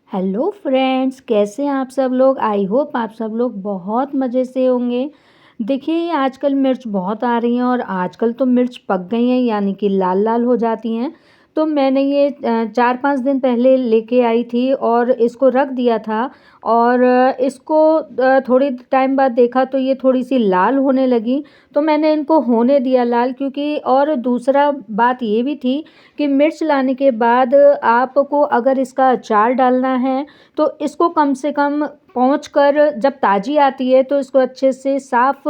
Hello friends, कैसे हैं आप सब लोग। आई होप आप सब लोग बहुत मज़े से होंगे। देखिए, आजकल मिर्च बहुत आ रही हैं और आजकल तो मिर्च पक गई हैं, यानी कि लाल लाल हो जाती हैं। तो मैंने ये 4-5 दिन पहले लेके आई थी और इसको रख दिया था। और इसको थोड़ी टाइम बाद देखा तो ये थोड़ी सी लाल होने लगी। तो मैंने इनको होने दिया लाल, क्योंकि और दूसरा बात ये भी थी कि मिर्च लाने के बाद आपको अगर इसका अचार डालना है तो इसको कम से कम पोंछ कर, जब ताज़ी आती है तो इसको अच्छे से साफ़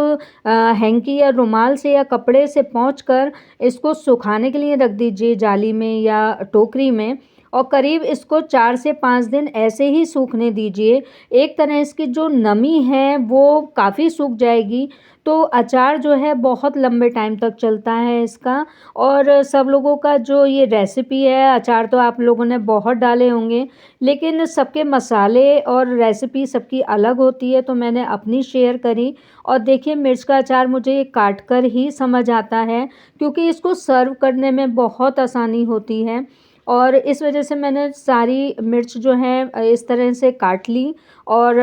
हैंकी या रुमाल से या कपड़े से पोंछ कर इसको सुखाने के लिए रख दीजिए, जाली में या टोकरी में। और करीब इसको 4 से 5 दिन ऐसे ही सूखने दीजिए। एक तरह इसकी जो नमी है वो काफ़ी सूख जाएगी, तो अचार जो है बहुत लंबे टाइम तक चलता है इसका। और सब लोगों का जो ये रेसिपी है, अचार तो आप लोगों ने बहुत डाले होंगे, लेकिन सबके मसाले और रेसिपी सबकी अलग होती है, तो मैंने अपनी शेयर करी। और देखिए, मिर्च का अचार मुझे ये काट कर ही समझ आता है, क्योंकि इसको सर्व करने में बहुत आसानी होती है। और इस वजह से मैंने सारी मिर्च जो है इस तरह से काट ली। और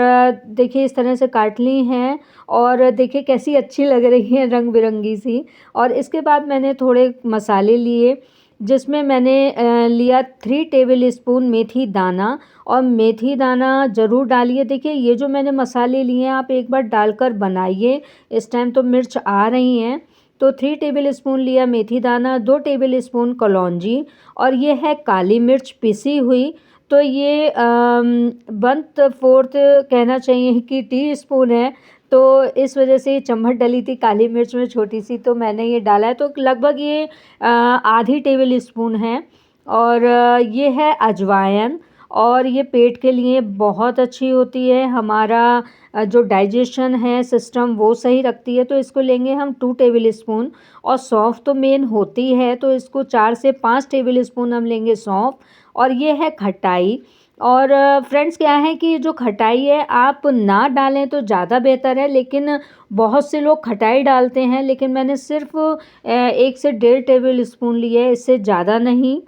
देखिए, इस तरह से काट ली हैं और देखिए कैसी अच्छी लग रही है, रंग बिरंगी सी। और इसके बाद मैंने थोड़े मसाले लिए, जिसमें मैंने लिया 3 टेबल स्पून मेथी दाना। और मेथी दाना ज़रूर डालिए। देखिए, ये जो मैंने मसाले लिए हैं आप एक बार डालकर बनाइए। इस टाइम तो मिर्च आ रही हैं। तो 3 टेबल स्पून लिया मेथी दाना, 2 टेबल स्पून कलौंजी, और ये है काली मिर्च पिसी हुई। तो ये 1/4 कहना चाहिए कि टी स्पून है। तो इस वजह से ये चम्मच डली थी काली मिर्च में छोटी सी, तो मैंने ये डाला है। तो लगभग ये आधी टेबल स्पून है। और ये है अजवाइन, और ये पेट के लिए बहुत अच्छी होती है। हमारा जो डाइजेशन है सिस्टम वो सही रखती है। तो इसको लेंगे हम 2 टेबल स्पून। और सौंफ तो मेन होती है, तो इसको 4 से 5 टेबल स्पून हम लेंगे सौंफ। और ये है खटाई। और फ्रेंड्स, क्या है कि जो खटाई है आप ना डालें तो ज़्यादा बेहतर है, लेकिन बहुत से लोग खटाई डालते हैं, लेकिन मैंने सिर्फ 1 से 1.5 टेबल स्पून लिए है, इससे ज़्यादा नहीं।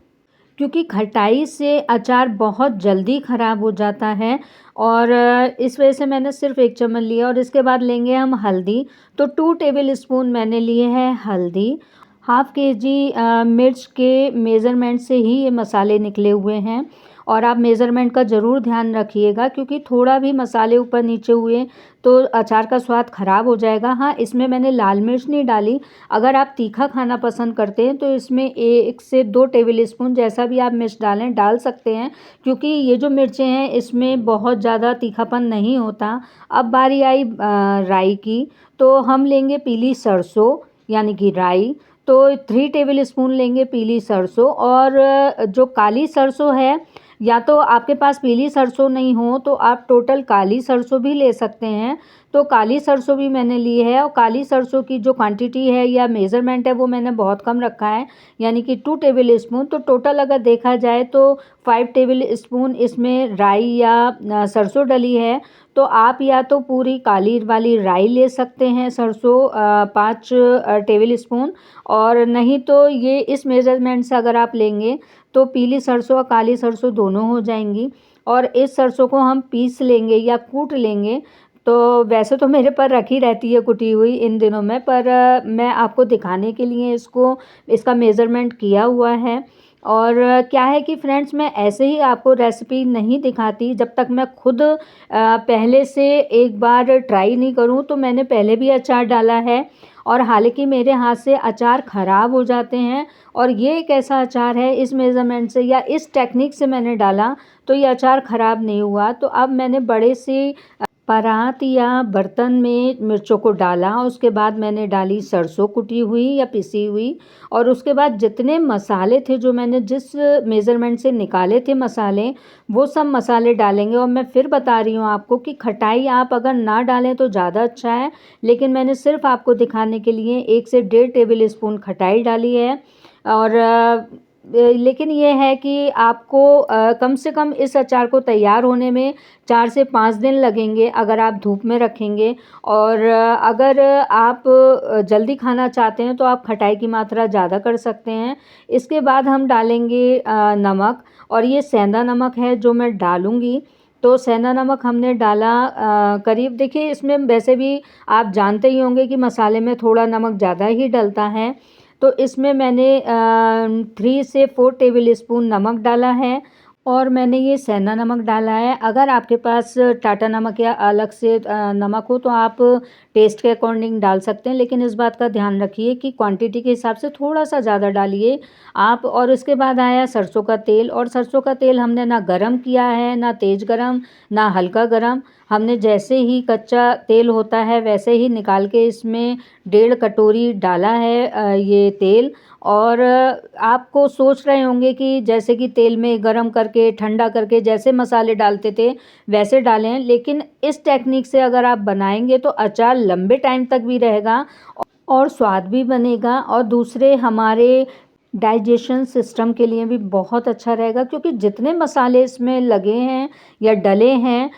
क्योंकि खटाई से अचार बहुत जल्दी ख़राब हो जाता है। और इस वजह से मैंने सिर्फ 1 चम्मच लिया। और इसके बाद लेंगे हम हल्दी। तो 2 टेबल स्पून मैंने लिए हैं हल्दी। हाफ़ केजी मिर्च के मेज़रमेंट से ही ये मसाले निकले हुए हैं। और आप मेज़रमेंट का ज़रूर ध्यान रखिएगा, क्योंकि थोड़ा भी मसाले ऊपर नीचे हुए तो अचार का स्वाद ख़राब हो जाएगा। हाँ, इसमें मैंने लाल मिर्च नहीं डाली। अगर आप तीखा खाना पसंद करते हैं तो इसमें 1 से 2 टेबल स्पून जैसा भी आप मिर्च डालें डाल सकते हैं, क्योंकि ये जो मिर्चें हैं इसमें बहुत ज़्यादा तीखापन नहीं होता। अब बारी आई राई की। तो हम लेंगे पीली सरसों, यानी कि राई। तो 3 टेबल स्पून लेंगे पीली सरसों। और जो काली सरसों है, या तो आपके पास पीली सरसों नहीं हो तो आप टोटल काली सरसों भी ले सकते हैं। तो काली सरसों भी मैंने ली है। और काली सरसों की जो क्वांटिटी है या मेज़रमेंट है वो मैंने बहुत कम रखा है, यानी कि 2 टेबल स्पून। तो टोटल अगर देखा जाए तो 5 टेबल स्पून इसमें राई या सरसों डली है। तो आप या तो पूरी काली वाली राई ले सकते हैं, सरसों 5 टेबल स्पून। और नहीं तो ये इस मेज़रमेंट से अगर आप लेंगे तो पीली सरसों और काली सरसों दोनों हो जाएंगी। और इस सरसों को हम पीस लेंगे या कूट लेंगे। तो वैसे तो मेरे पर रखी रहती है कुटी हुई इन दिनों में, पर मैं आपको दिखाने के लिए इसका मेज़रमेंट किया हुआ है। और क्या है कि फ्रेंड्स, मैं ऐसे ही आपको रेसिपी नहीं दिखाती जब तक मैं खुद पहले से एक बार ट्राई नहीं करूं। तो मैंने पहले भी अचार डाला है, और हालांकि मेरे हाथ से अचार ख़राब हो जाते हैं। और ये एक ऐसा अचार है, इस मेज़रमेंट से या इस टेक्निक से मैंने डाला तो ये अचार ख़राब नहीं हुआ। तो अब मैंने बड़े से परात या बर्तन में मिर्चों को डाला। उसके बाद मैंने डाली सरसों कुटी हुई या पिसी हुई। और उसके बाद जितने मसाले थे जो मैंने जिस मेज़रमेंट से निकाले थे मसाले, वो सब मसाले डालेंगे। और मैं फिर बता रही हूँ आपको कि खटाई आप अगर ना डालें तो ज़्यादा अच्छा है, लेकिन मैंने सिर्फ आपको दिखाने के लिए 1 से 1.5 टेबल स्पून खटाई डाली है। और लेकिन ये है कि आपको कम से कम इस अचार को तैयार होने में 4 से 5 दिन लगेंगे अगर आप धूप में रखेंगे। और अगर आप जल्दी खाना चाहते हैं तो आप खटाई की मात्रा ज़्यादा कर सकते हैं। इसके बाद हम डालेंगे नमक, और ये सेंधा नमक है जो मैं डालूँगी। तो सेंधा नमक हमने डाला करीब, देखिए इसमें वैसे भी आप जानते ही होंगे कि मसाले में थोड़ा नमक ज़्यादा ही डलता है। तो इसमें मैंने 3 से 4 टेबल स्पून नमक डाला है, और मैंने ये सेंधा नमक डाला है। अगर आपके पास टाटा नमक या अलग से नमक हो तो आप टेस्ट के अकॉर्डिंग डाल सकते हैं, लेकिन इस बात का ध्यान रखिए कि क्वांटिटी के हिसाब से थोड़ा सा ज़्यादा डालिए आप। और उसके बाद आया सरसों का तेल, और सरसों का तेल हमने ना गरम किया है, ना तेज़ गरम, ना हल्का गरम। हमने जैसे ही कच्चा तेल होता है वैसे ही निकाल के इसमें 1.5 कटोरी डाला है ये तेल। और आपको सोच रहे होंगे कि जैसे कि तेल में गरम करके ठंडा करके जैसे मसाले डालते थे वैसे डालें, लेकिन इस टेक्निक से अगर आप बनाएंगे तो अचार लंबे टाइम तक भी रहेगा और स्वाद भी बनेगा, और दूसरे हमारे डाइजेशन सिस्टम के लिए भी बहुत अच्छा रहेगा, क्योंकि जितने मसाले इसमें लगे हैं या डले हैं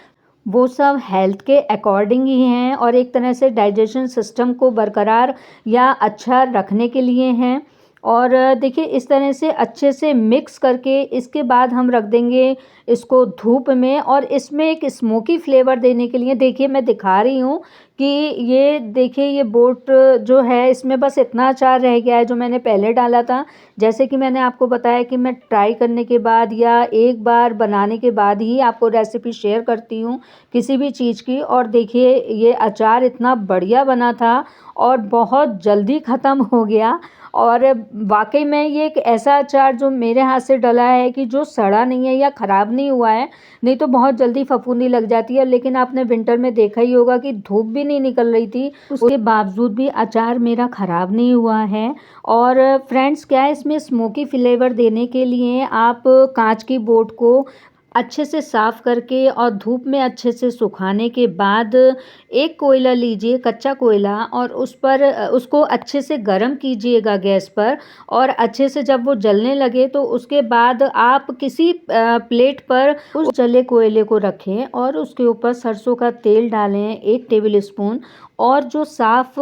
वो सब हेल्थ के अकॉर्डिंग ही हैं और एक तरह से डाइजेशन सिस्टम को बरकरार या अच्छा रखने के लिए हैं। और देखिए इस तरह से अच्छे से मिक्स करके इसके बाद हम रख देंगे इसको धूप में। और इसमें एक स्मोकी फ्लेवर देने के लिए देखिए मैं दिखा रही हूँ कि ये देखिए ये बोट जो है इसमें बस इतना अचार रह गया है जो मैंने पहले डाला था। जैसे कि मैंने आपको बताया कि मैं ट्राई करने के बाद या एक बार बनाने के बाद ही आपको रेसिपी शेयर करती हूँ किसी भी चीज़ की। और देखिए ये अचार इतना बढ़िया बना था और बहुत जल्दी ख़त्म हो गया। और वाकई में ये एक ऐसा अचार जो मेरे हाथ से डला है कि जो सड़ा नहीं है या ख़राब नहीं हुआ है, नहीं तो बहुत जल्दी फफूंदी लग जाती है। लेकिन आपने विंटर में देखा ही होगा कि धूप भी नहीं निकल रही थी, उसके बावजूद भी अचार मेरा ख़राब नहीं हुआ है। और फ्रेंड्स क्या है, इसमें स्मोकी फ्लेवर देने के लिए आप कांच की बोट को अच्छे से साफ़ करके और धूप में अच्छे से सुखाने के बाद एक कोयला लीजिए, कच्चा कोयला, और उस पर उसको अच्छे से गर्म कीजिएगा गैस पर। और अच्छे से जब वो जलने लगे तो उसके बाद आप किसी प्लेट पर उस जले कोयले को रखें और उसके ऊपर सरसों का तेल डालें 1 टेबल स्पून, और जो साफ़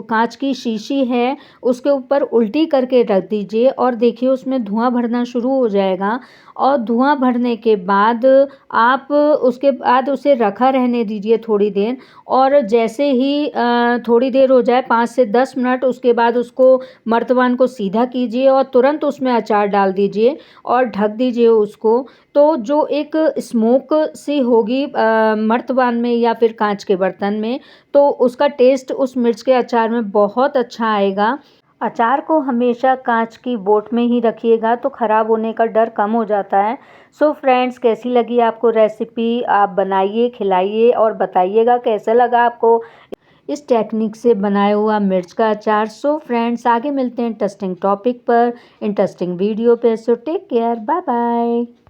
कांच की शीशी है उसके ऊपर उल्टी करके रख दीजिए। और देखिए उसमें धुआं भरना शुरू हो जाएगा, और धुआं भरने के बाद आप उसके बाद उसे रखा रहने दीजिए थोड़ी देर। और जैसे ही थोड़ी देर हो जाए 5 से 10 मिनट, उसके बाद उसको मर्तबान को सीधा कीजिए और तुरंत उसमें अचार डाल दीजिए और ढक दीजिए उसको। तो जो एक स्मोक सी होगी मर्तबान में या फिर कांच के बर्तन में, तो उसका टेस्ट उस मिर्च के अचार में बहुत अच्छा आएगा। अचार को हमेशा कांच की बोट में ही रखिएगा तो ख़राब होने का डर कम हो जाता है। सो फ्रेंड्स, कैसी लगी आपको रेसिपी? आप बनाइए, खिलाइए और बताइएगा कैसा लगा आपको इस टेक्निक से बनाया हुआ मिर्च का अचार। सो फ्रेंड्स, आगे मिलते हैं इंटरेस्टिंग टॉपिक पर, इंटरेस्टिंग वीडियो पे। So take care, bye bye.